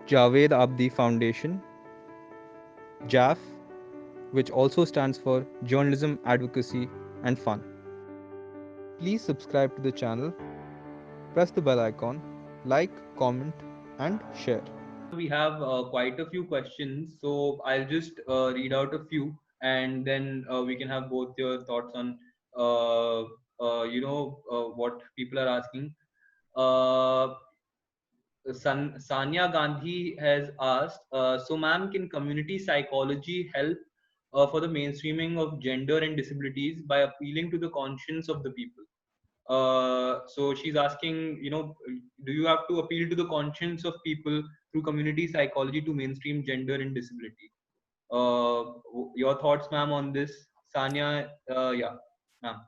Javed Abdi Foundation, JAF, which also stands for Journalism, Advocacy and Fun. Please subscribe to the channel, press the bell icon, like, comment, and share. We have quite a few questions, so I'll just read out a few, and then we can have both your thoughts on what people are asking. Uh, Sanya Gandhi has asked, so ma'am, can community psychology help for the mainstreaming of gender and disabilities by appealing to the conscience of the people? So she's asking, do you have to appeal to the conscience of people through community psychology to mainstream gender and disability? Your thoughts, ma'am, on this? Sanya, yeah, ma'am.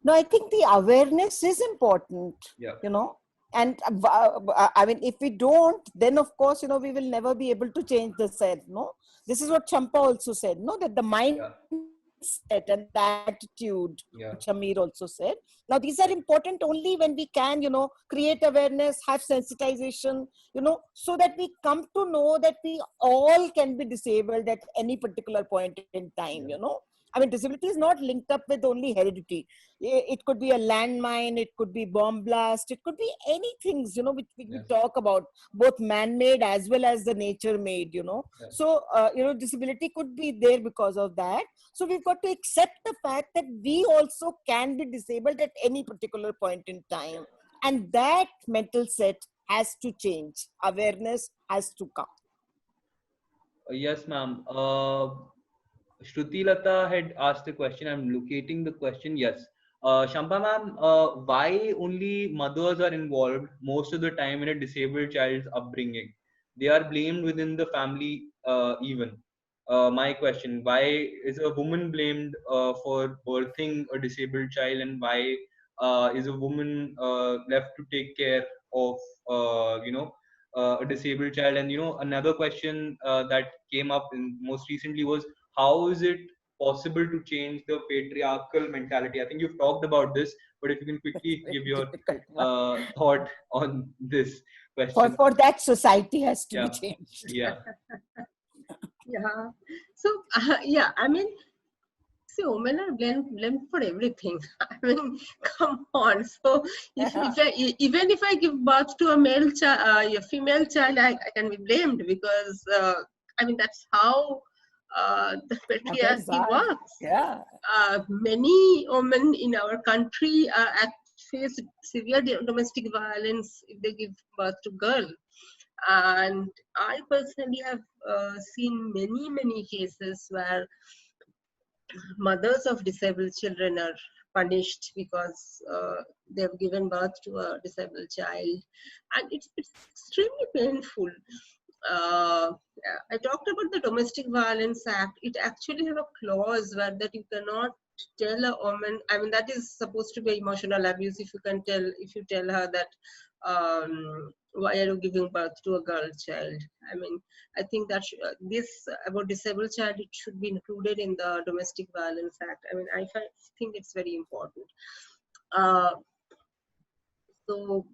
No, I think the awareness is important, Yeah, you know. And I mean, if we don't, then of course, we will never be able to change the self. No, this is what Champa also said. No, that the yeah, mindset and the attitude, yeah, which Amir also said. Now, these are important only when we can, create awareness, have sensitization, so that we come to know that we all can be disabled at any particular point in time. yeah, I mean, disability is not linked up with only heredity. It could be a landmine, it could be bomb blast, it could be anything, which we yeah, talk about, both man-made as well as the nature-made. yeah, So, disability could be there because of that. So we've got to accept the fact that we also can be disabled at any particular point in time. And that mental set has to change. Awareness has to come. yes, ma'am. Shruti Lata had asked the question. I'm locating the question. Yes. Shampa ma'am, why only mothers are involved most of the time in a disabled child's upbringing? They are blamed within the family even. My question, why is a woman blamed for birthing a disabled child, and why is a woman left to take care of, a disabled child? And, another question that came up most recently was, how is it possible to change the patriarchal mentality? I think you've talked about this, but if you can It's quickly very give your difficult. thought on this For, question. for that, society has to be Yeah, changed. yeah, Yeah. So, yeah, I mean, see, women are blamed for everything. I mean, come on. So, even if I give birth to a male child, a female child, I can be blamed because, I mean, that's how the Mothers patriarchy are, works. yeah. Many women in our country face severe domestic violence if they give birth to girl. And I personally have seen many cases where mothers of disabled children are punished because they've given birth to a disabled child, and it's extremely painful. uh, I talked about the Domestic Violence Act. It actually have a clause where that you cannot tell a woman, I mean, that is supposed to be emotional abuse if you tell her that, why are you giving birth to a girl child? I mean, I think that this about disabled child, it should be included in the Domestic Violence Act. I mean, think it's very important. Uh, so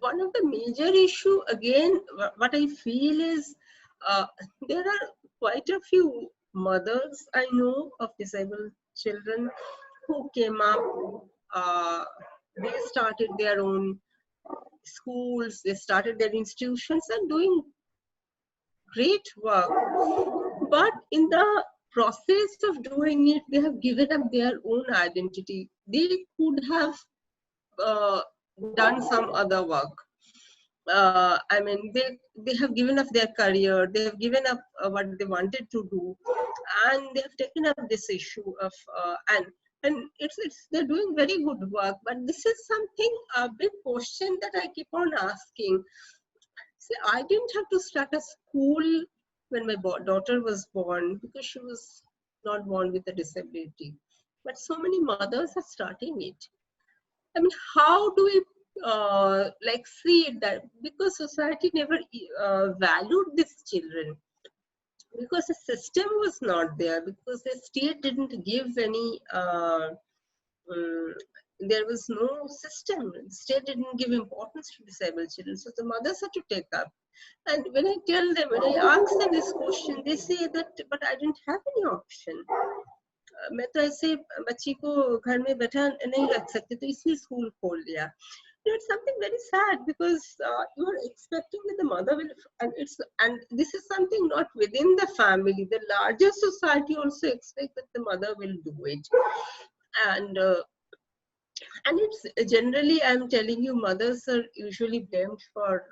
one of the major issue again, what I feel is, uh, there are quite a few mothers I know of disabled children who came up. uh, they started their own schools, they started their institutions and doing great work, but in the process of doing it, they have given up their own identity. They could have uh, done some other work. I mean, they have given up their career, they have given up what they wanted to do, and they have taken up this issue of and it's they're doing very good work. But this is something, a big question that I keep on asking. See, I didn't have to start a school when my daughter was born because she was not born with a disability. But so many mothers are starting it. I mean, how do we like see it that because society never valued these children, because the system was not there, because the state didn't give any there was no system. The state didn't give importance to disabled children, so the mothers had to take up. And when I tell them, when I ask them this question, they say that, but I didn't have any option. मैं तो ऐसे बच्ची को घर में बैठा नहीं रख सकते, तो इसलिए स्कूल खोल दिया. It's something very sad because you are expecting that the mother will, and this is something not within the family. The larger society also expects that the mother will do it, and it's generally, I'm telling you, mothers are usually blamed for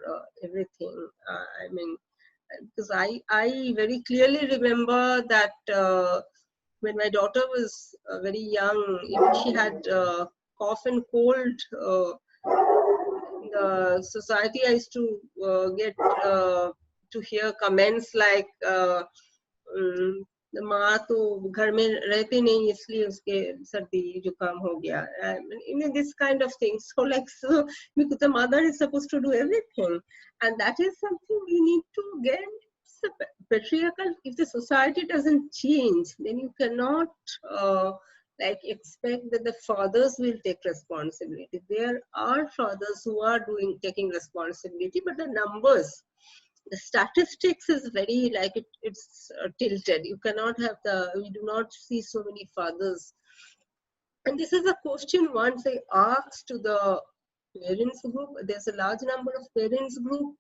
everything. I mean, because I very clearly remember that when my daughter was very young, even she had cough and cold. The society, I used to get to hear comments like माँ तो घर में रहती नहीं इसलिए उसके सर्दी जुकाम हो गया. This kind of thing. So because the mother is supposed to do everything, and that is something we need to get. Patriarchal. If the society doesn't change, then you cannot expect that the fathers will take responsibility. There are fathers who are taking responsibility, but the numbers, the statistics is very it's tilted. You cannot have we do not see so many fathers. And this is a question once I asked to the parents group. There's a large number of parents group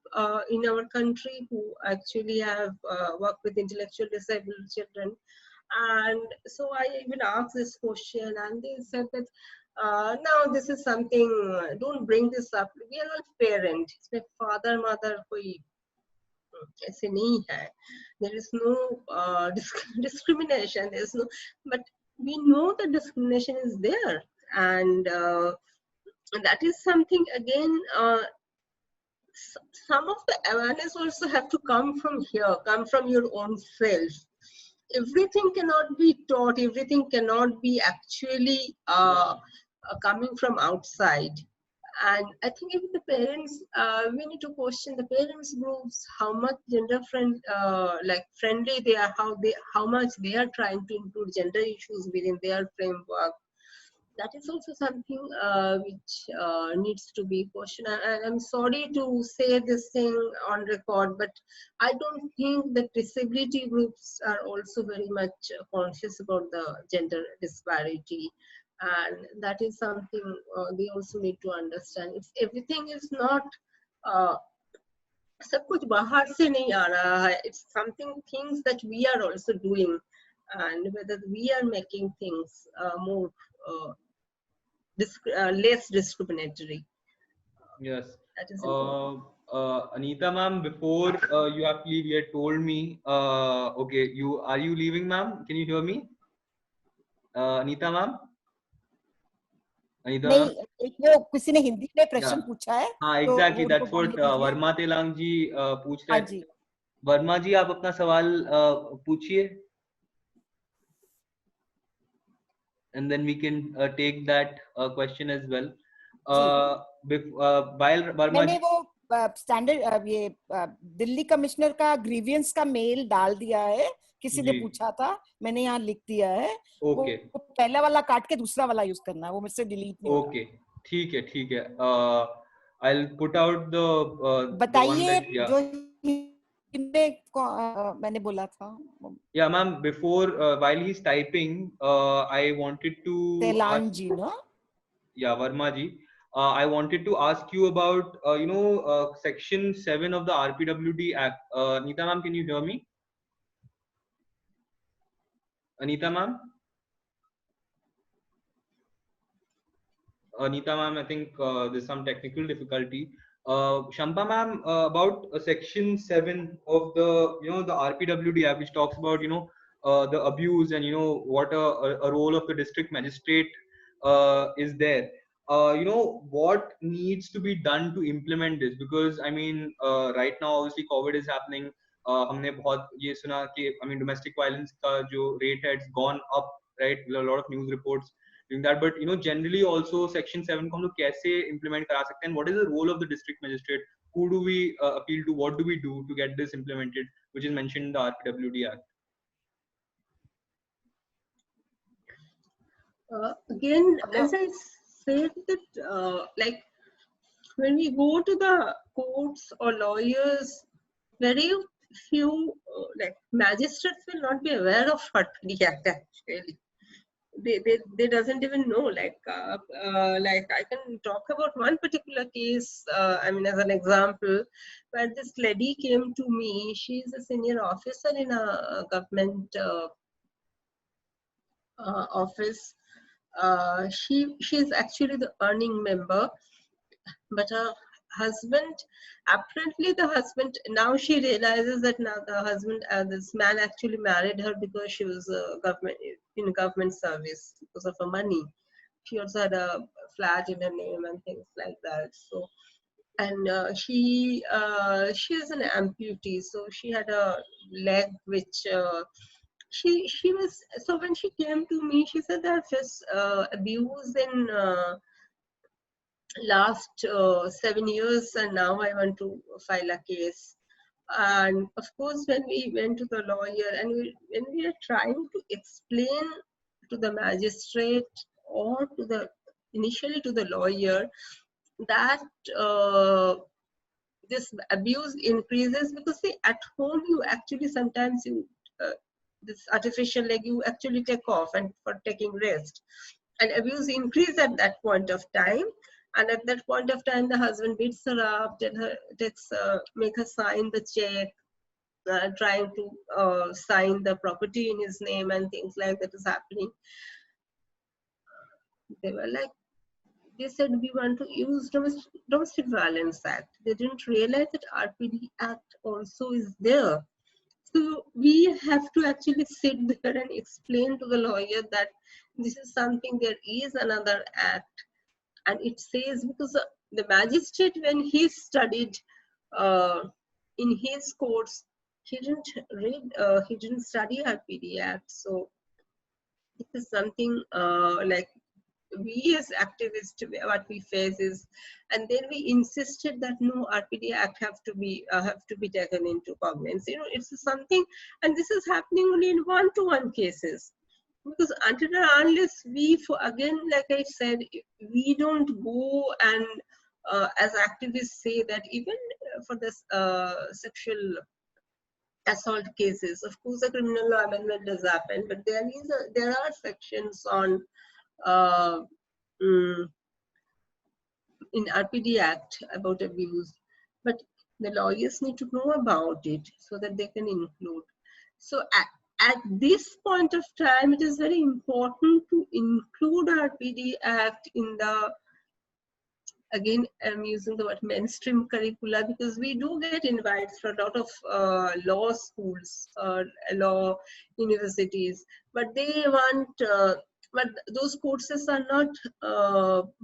in our country who actually have worked with intellectually disabled children. And so I even asked this question, and they said that now this is something, don't bring this up. We are all parents. It's father, mother, koi ऐसे नहीं है. There is no discrimination. There's no, but we know that discrimination is there, and that is something again. Some of the awareness also have to come from here, come from your own self. Everything cannot be taught. Everything cannot be actually coming from outside. And I think if the parents, we need to question the parents groups, how much gender friendly they are, how much they are trying to include gender issues within their framework. That is also something which needs to be questioned. And I'm sorry to say this thing on record, but I don't think that disability groups are also very much conscious about the gender disparity. And that is something they also need to understand. If everything is not, सब कुछ बाहर से नहीं आ रहा है. It's something, things that we are also doing, and whether we are making things more less discriminatory. Yes. That is important. Anita ma'am, before you have to leave, you had told me, okay, are you leaving, ma'am? Can you hear me? Anita ma'am? Anita ma'am? नहीं, वो किसी ने हिंदी में प्रश्न पूछा है. हाँ, exactly. That's what Verma Telang जी पूछ रहे थे. वर्मा जी, आप अपना सवाल पूछिए. And then we can take that question as well. While Verma मैंने वो स्टैंडर्ड ये दिल्ली कमिश्नर का ग्रीवियंस का मेल डाल दिया है. किसी ने पूछा था, मैंने यहाँ लिख दिया है. ओके. वो पहला वाला काट के दूसरा वाला यूज करना, वो मुझसे डिलीट नहीं होगा. ओके, ठीक है, ठीक है. I'll put out the बताइए जो मैंने बोला था. Yeah, ma'am. Before while he's typing, I wanted to. Telang ji, no? Yeah, Verma ji. I wanted to ask you about Section 7 of the RPWD Act. Anita ma'am, can you hear me? Anita ma'am? Anita ma'am, I think there's some technical difficulty. Shampa ma'am, about Section 7 of the the RPWD Act, which talks about the abuse and what a role of the district magistrate is there. What needs to be done to implement this? Because I mean, right now obviously COVID is happening. हमने बहुत ये सुना कि domestic violence का जो rate has gone up, right? A lot of news reports doing that, but generally also Section 7 को हम लोग कैसे implement करा सकते हैं? What is the role of the district magistrate? Who do we appeal to? What do we do to get this implemented, which is mentioned in the RPWD Act? Again, as I said that like when we go to the courts or lawyers, very few like magistrates will not be aware of RPD Act actually. They doesn't even know, like I can talk about one particular case, I mean, as an example, where this lady came to me. She's a senior officer in a government office. She's actually the earning member, but her husband, apparently the husband, now she realizes that now the husband, this man actually married her because she was in government service because of her money. She also had a flat in her name and things like that. So, and she is an amputee, so she had a leg which she was, so when she came to me, she said that was abuse in last 7 years, and now I want to file a case. And of course, when we went to the lawyer and when we are trying to explain to the magistrate or to the initially to the lawyer that this abuse increases, because see, at home you actually sometimes you this artificial leg you actually take off and for taking rest, and abuse increase at that point of time. And at that point of time, the husband beats her up, tell her, make her sign the check, trying to sign the property in his name, and things like that is happening. They were like, they said we want to use domestic violence act. They didn't realize that RPD Act also is there. So we have to actually sit there and explain to the lawyer that this is something, there is another act. And it says, because the magistrate, when he studied in his courts, he didn't read, he didn't study RPD Act. So this is something like we as activists, what we face is, and then we insisted that no, RPD Act have to be taken into cognizance. You know, it's something, and this is happening only in one-to-one cases. Because until and unless we, for again, like I said, we don't go and as activists say that even for this sexual assault cases, of course, a criminal law amendment does happen, but there are sections on mm, in RPD Act about abuse, but the lawyers need to know about it so that they can include. So at this point of time, it is very important to include RPD Act in the, again, I'm using the word mainstream curricula, because we do get invites for a lot of law schools or law universities, but they want, but those courses are not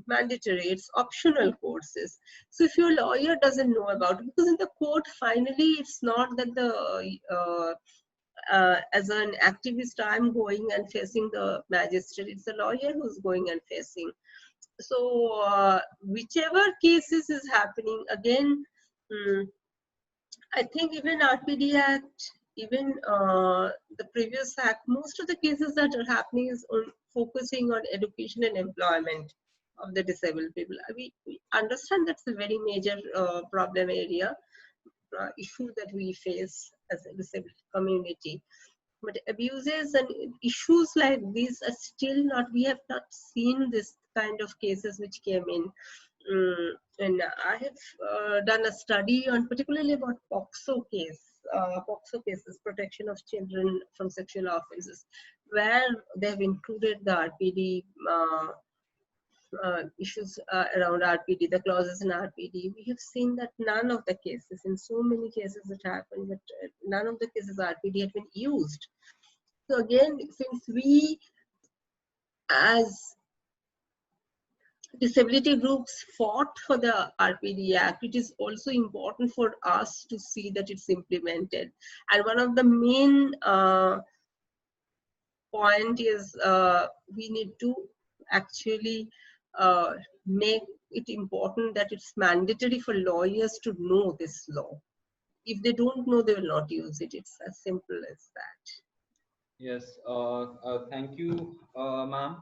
mandatory, it's optional courses. So if your lawyer doesn't know about it, because in the court, finally, it's not that the as an activist, I'm going and facing the magistrate. It's the lawyer who's going and facing. So whichever cases is happening, again, I think even RPD Act, even the previous act, most of the cases that are happening is focusing on education and employment of the disabled people. We understand that's a very major problem area, issue that we face as a disabled community. But abuses and issues like this are still not, we have not seen this kind of cases which came in. And I have done a study on particularly about POXO cases, protection of children from sexual offenses, where they have included the RPD issues around RPD, the clauses in RPD. We have seen that none of the cases, in so many cases it happened, but none of the cases RPD had been used. So again, since we as disability groups fought for the RPD Act, it is also important for us to see that it's implemented. And one of the main point is we need to actually make it important that it's mandatory for lawyers to know this law. If they don't know, they will not use it. It's as simple as that. Yes, thank you, ma'am.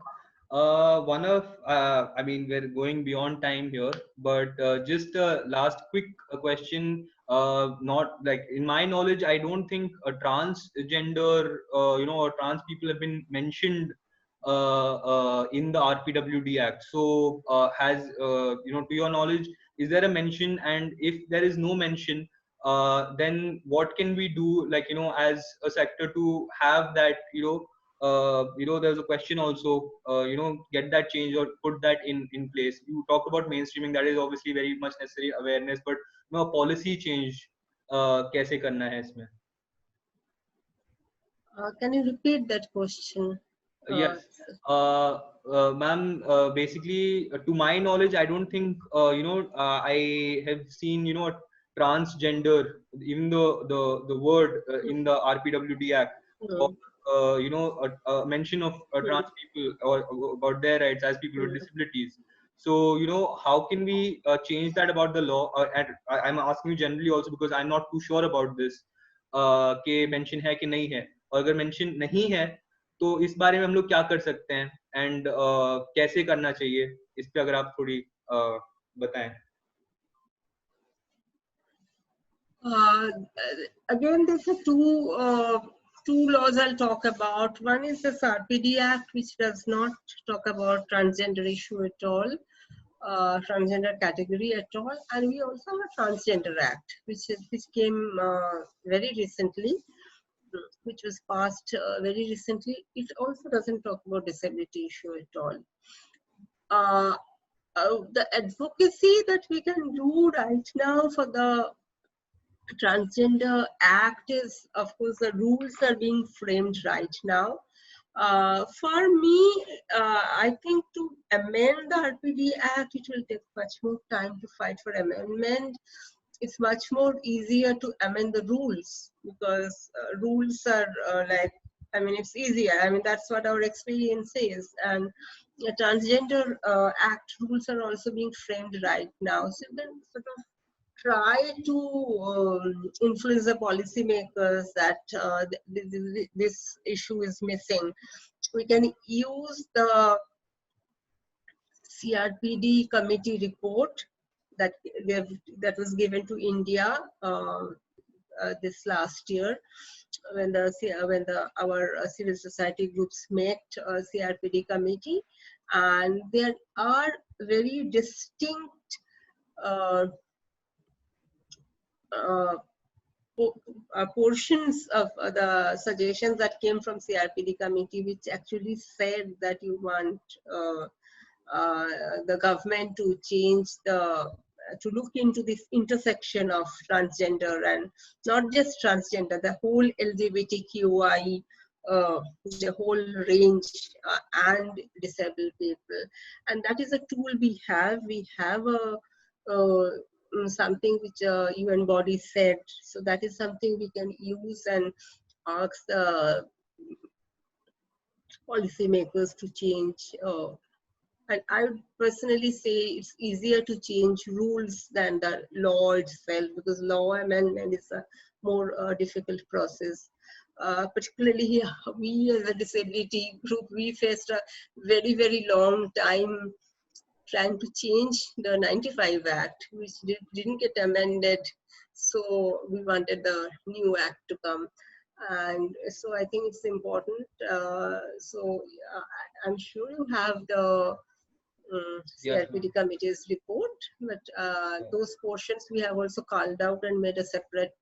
One of, I mean, we're going beyond time here, but just a last quick question. Not like in my knowledge, I don't think a transgender, or trans people have been mentioned in the RPWD Act. So, to your knowledge, is there a mention? And if there is no mention, then what can we do, like, as a sector to have that, there's a question also, get that change or put that in place. You talk about mainstreaming, that is obviously very much necessary awareness, but policy change कैसे करना है इसमें? Can you repeat that question? Yes. Ma'am, basically, to my knowledge, I don't think, I have seen, a transgender, even the word in the RPWD Act, or, a mention of trans people or about their rights as people with disabilities. So, how can we change that about the law? And I'm asking you generally also because I'm not too sure about this, कि mention है कि नहीं है, और अगर mention नहीं है, तो इस बारे में हम लोग क्या कर सकते हैं, एंड कैसे करना चाहिए, इस पे अगर आप थोड़ी बताएं. Again, there's two laws I'll talk about. One is the RPD Act, which does not talk about transgender issue at all, transgender category at all, and we also have a Transgender Act, which came very recently, which was passed very recently. It also doesn't talk about disability issue at all. The advocacy that we can do right now for the Transgender Act is, of course, the rules are being framed right now. For me, I think to amend the RPD Act, it will take much more time to fight for amendment. It's much more easier to amend the rules, because rules are it's easier. I mean, that's what our experience is. And the Transgender Act rules are also being framed right now. So you can sort of try to influence the policymakers that this issue is missing. We can use the CRPD committee report that was given to India this last year, when our civil society groups met CRPD committee, and there are very distinct portions of the suggestions that came from CRPD committee, which actually said that you want the government to to look into this intersection of transgender, and not just transgender, the whole LGBTQI, the whole range, and disabled people. And that is a tool we have. We have something which a UN body said. So that is something we can use and ask the policymakers to change. And I would personally say it's easier to change rules than the law itself, because law amendment is a more difficult process. Particularly we as a disability group, we faced a very, very long time trying to change the 95 Act, which didn't get amended. So we wanted the new act to come. And so I think it's important. I'm sure you have the CRPD committee's report, but those portions we have also called out and made a separate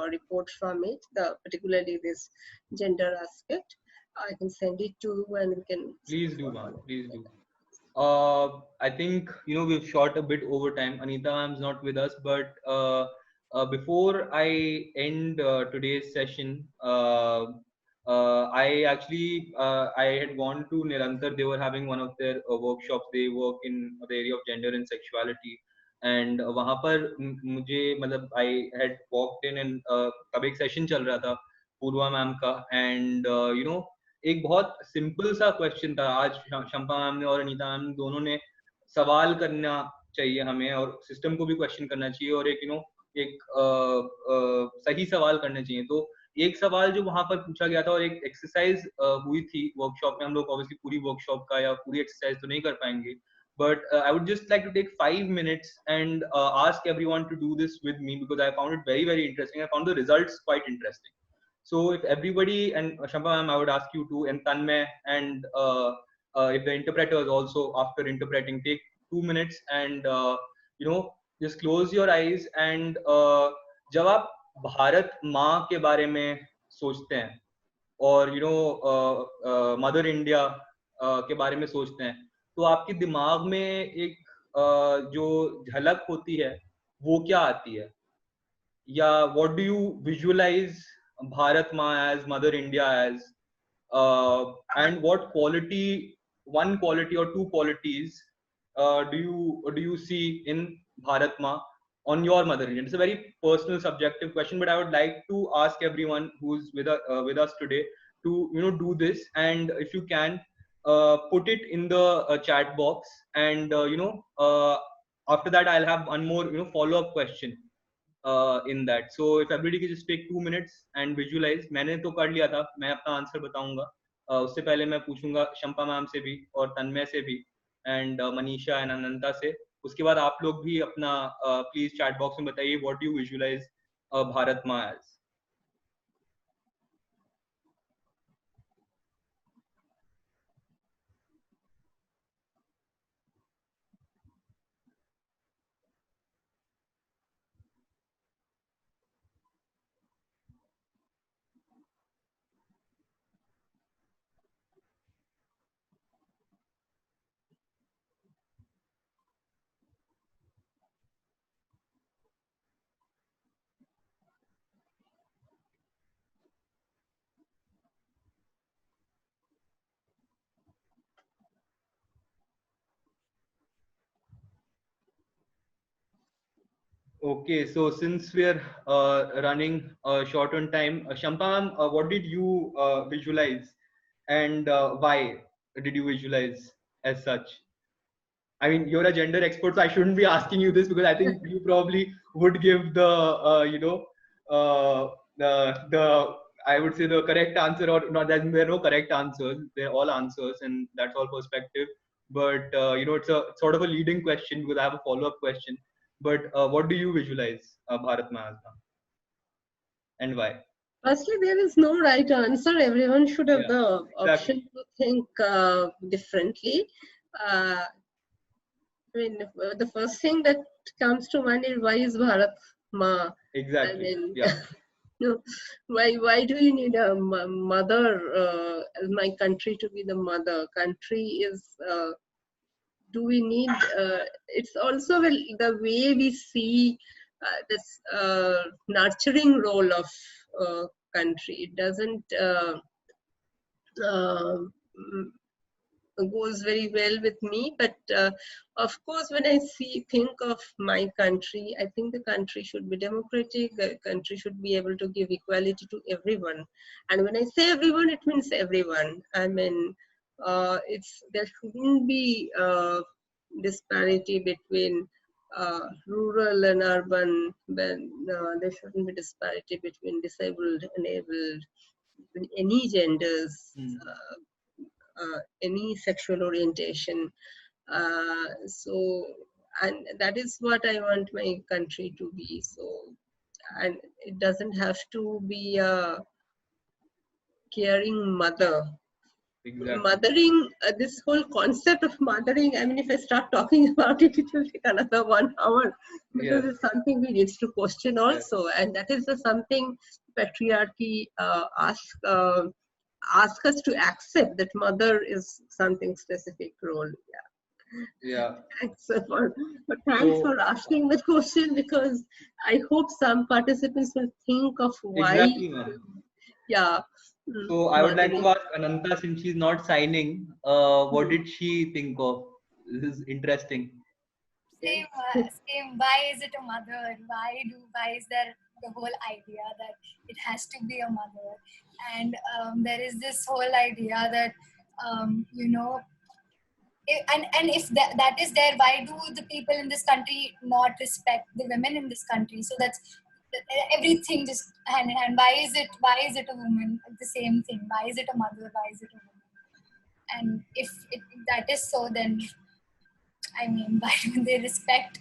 report from it, particularly this gender aspect. I can send it to you and we can... Please do, ma'am. Please do. I think, we've shot a bit over time. Anita ma'am's not with us, but before I end today's session, I actually, I had gone to Nirantar. They were having one of their workshops. They work in the area of gender and sexuality. And वहाँ पर मुझे मतलब I had walked in and तब एक session चल रहा था पूर्वा ma'am का, and एक बहुत सिंपल सा क्वेश्चन था. आज शंपा मैम ने और अनीता मैम दोनों ने सवाल करना चाहिए हमें, और सिस्टम को भी क्वेश्चन करना चाहिए, और एक एक सही सवाल करने चाहिए. तो एक सवाल जो वहां पर पूछा गया था और एक एक्सरसाइज हुई थी वर्कशॉप में, हम लोग ऑब्वियसली पूरी वर्कशॉप का या पूरी एक्सरसाइज तो नहीं कर पाएंगे, but I would just like to take 5 minutes and ask everyone to do this with me because I found it very, very interesting. I found the results quite interesting. So if everybody, and Shampa ma'am, I would ask you to, and Tanmay, and if the interpreters also, after interpreting, take 2 minutes and just close your eyes and जब आप भारत माँ के बारे में सोचते हैं और mother India के बारे में सोचते हैं, तो आपके दिमाग में एक जो झलक होती है वो क्या आती है, या what do you visualise Bharat maa as, mother India as, and what quality, one quality or two qualities do you see in Bharat Ma on your mother India? It's a very personal, subjective question, but I would like to ask everyone who's with us today to do this, and if you can put it in the chat box, and after that I'll have one more follow-up question in that. So if everybody can just take 2 minutes and visualize. मैंने तो कर लिया था, मैं अपना answer बताऊंगा, उससे पहले मैं पूछूंगा शंपा मैम से भी और तन्मय से भी एंड मनीषा एंड अनंता से. उसके बाद आप लोग भी अपना प्लीज चैट बॉक्स में बताइए what you visualise Bharat maa as. Okay, so since we're running short on time, Shampa ma'am, what did you visualize, and why did you visualize as such? I mean, you're a gender expert, so I shouldn't be asking you this because I think you probably would give the, the I would say the correct answer, or not. That there are no correct answers; they're all answers, and that's all perspective. But it's a sort of a leading question because I have a follow-up question. But what do you visualize Bharat Mahasana, and why? Firstly, there is no right answer. Everyone should have the option to think differently. I mean, the first thing that comes to mind is, why is Bharat Ma? Exactly. I mean, Yeah. why do you need a mother, my country to be the mother? Country is, do we need, it's also the way we see this nurturing role of country. It doesn't goes very well with me, but of course when I think of my country, I think the country should be democratic. The country should be able to give equality to everyone, and when I say everyone, it means everyone. I mean, there shouldn't be disparity between rural and urban. There shouldn't be disparity between disabled and able, any genders, any sexual orientation. So, and that is what I want my country to be. So, and it doesn't have to be a caring mother. Exactly. Mothering, this whole concept of mothering, I mean, if I start talking about it, it will take another 1 hour, because it's something we need to question also. And that is something patriarchy ask us to accept, that mother is something specific role. Yeah. Thanks for asking the question, because I hope some participants will think of why. Exactly, yeah. So I would like to ask Ananta, since she's not signing, what did she think of? This is interesting. Same. Why is it a mother? Why is there the whole idea that it has to be a mother? And there is this whole idea that and if that is there, why do the people in this country not respect the women in this country? So that's everything just hand in hand. Why is it a woman? The same thing. Why is it a mother? Why is it a woman? And if that is so, then I mean, why don't they respect?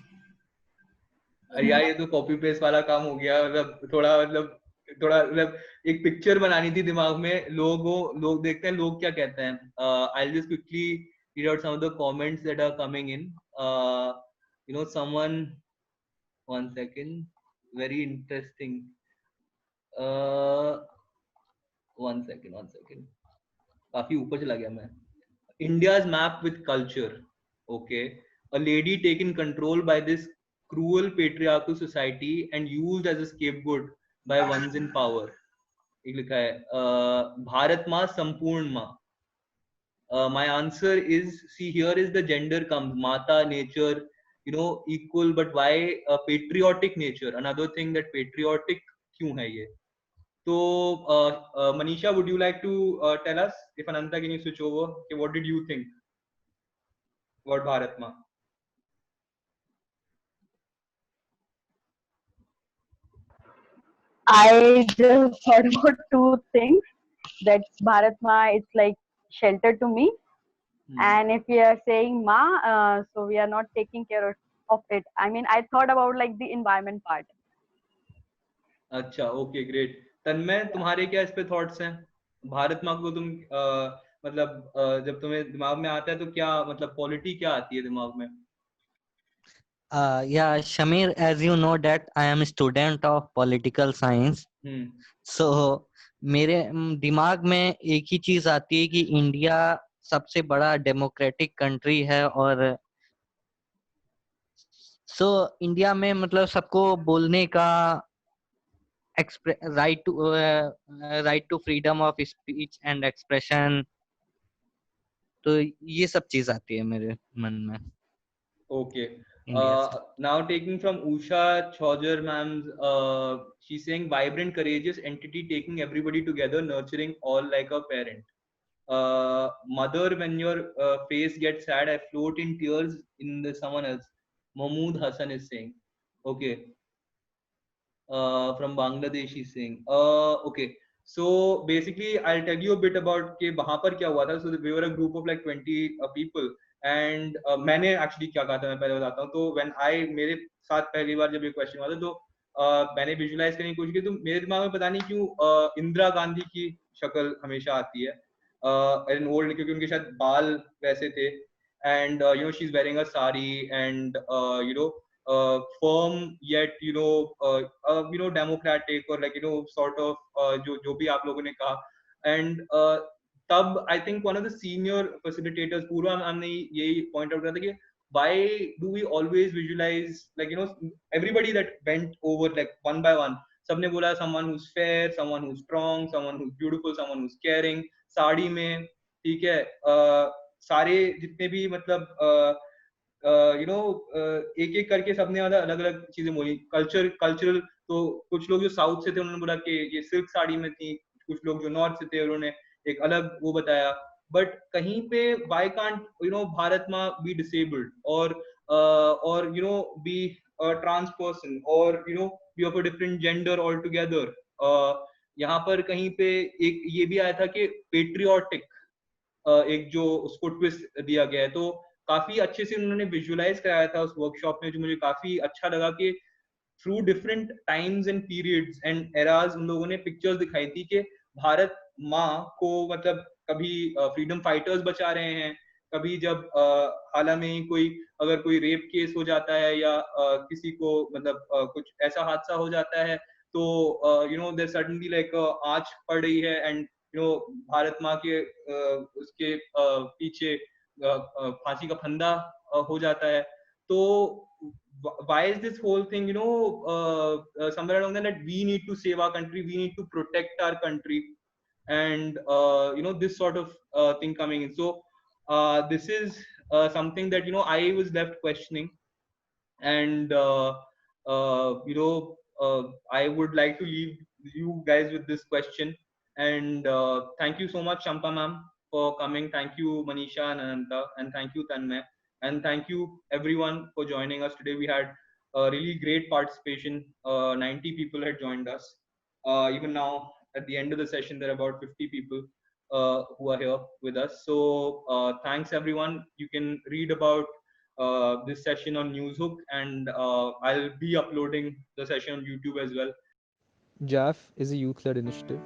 यार ये तो copy paste वाला काम हो गया. मतलब थोड़ा मतलब एक पिक्चर बनानी थी दिमाग में. लोग देखते हैं लोग क्या कहते हैं. I'll just quickly read out some of the comments that are coming in. Someone, one second, very interesting. One second. काफी ऊपर चला गया मैं. India's map with culture. Okay, a lady taken control by this cruel patriarchal society and used as a scapegoat by ones in power. एक लिखा है भारत माँ संपूर्ण माँ. My answer is, see, here is the gender comes, mata, nature, equal, but why patriotic nature? Another thing, that patriotic क्यों है ये? So, Manisha, would you like to tell us, if Ananta, can you switch over? Okay, what did you think about Bharat Ma? I just thought about two things. That Bharat Ma is like shelter to me, and if we are saying Ma, so we are not taking care of it. I mean, I thought about like the environment part. अच्छा, okay, great. तन्मय, तुम्हारे क्या इस पे thoughts हैं? भारत माँ को तुम मतलब जब तुम्हें दिमाग में आता है तो क्या मतलब पॉलिटी क्या आती है दिमाग में? Yeah, Shamir, as you know that I am a student of political science. So मेरे दिमाग में एक ही चीज आती है कि इंडिया सबसे बड़ा डेमोक्रेटिक कंट्री है और इंडिया में मतलब सबको बोलने का right to freedom of speech and expression, तो ये सब चीज आती है मेरे मन में. Okay. Now taking from Usha Chaujar ma'am's, she's saying vibrant, courageous entity taking everybody together, nurturing all like a parent. Mother, when your face gets sad, I float in tears in the someone else. Mahmood Hassan is saying. Okay. From Bangladesh he's saying. Okay. So basically, I'll tell you a bit about कि वहाँ पर क्या हुआ था. So we were a group of like 20 people. And मैंने actually क्या कहा था, मैं पहले बताता हूँ. तो व्हेन मेरे साथ पहली बार जब ये क्वेश्चन हुआ था तो मैंने विजुलाइज करने की कोशिश की, तो मेरे दिमाग में पता नहीं क्यों इंदिरा गांधी की शक्ल हमेशा आती है. एन ओल्ड, क्योंकि उनके शायद बाल वैसे थे. And she is wearing a sari and firm yet democratic, or like sort of जो भी आप लोगों ने कहा. एंड तब I think one of the senior facilitators Purva ma'am ने यही पॉइंट आउट किया था कि why do we always visualize like everybody that went over like one by one, सबने बोला someone who's fair, someone who's strong, someone who's beautiful, someone who's caring, sari में, ठीक है. सारे जितने भी मतलब एक एक करके सबने अलग अलग चीजें बोली. कल्चरल, तो कुछ लोग जो साउथ से थे उन्होंने बोला कि ये सिल्क साड़ी में थी, कुछ लोग जो नॉर्थ से थे उन्होंने एक अलग वो बताया. बट कहीं पे why can't भारत माँ be disabled or be a trans person or be of a different gender altogether. यहाँ पर कहीं पे एक ये भी आया था कि पेट्रियोटिक एक जो उसको ट्विस्ट दिया गया है, तो काफी अच्छे से उन्होंने विजुअलाइज कराया था उस वर्कशॉप में, जो मुझे काफी अच्छा लगा कि through different times and periods and eras उन लोगों ने पिक्चर्स दिखाई थी कि भारत माँ को मतलब कभी फ्रीडम फाइटर्स बचा रहे हैं, कभी जब हाल में अगर कोई रेप केस हो जाता है या किसी को मतलब कुछ ऐसा हादसा हो जाता है तो देयर सडनली लाइक आंच पड़ रही है एंड भारत माँ के उसके पीछे फांसी का फंदा हो जाता है. तो why is this whole thing somewhere along that we need to save our country, we need to protect our country, and this sort of thing coming in. So this is something that I was left questioning, and I would like to leave you guys with this question. And thank you so much, Champa ma'am, for coming. Thank you, Manisha and Ananta, and thank you, Tanmay, and thank you everyone for joining us today. We had really great participation. 90 people had joined us. Even now, at the end of the session, there are about 50 people who are here with us. So thanks everyone. You can read about this session on Newshook, and I'll be uploading the session on YouTube as well. JAF is a youth-led initiative.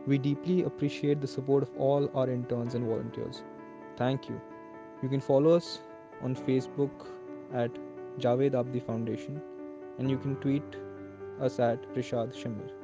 We deeply appreciate the support of all our interns and volunteers. Thank you. You can follow us on Facebook at Javed Abdi Foundation, and you can tweet us at Rishad Shimmer.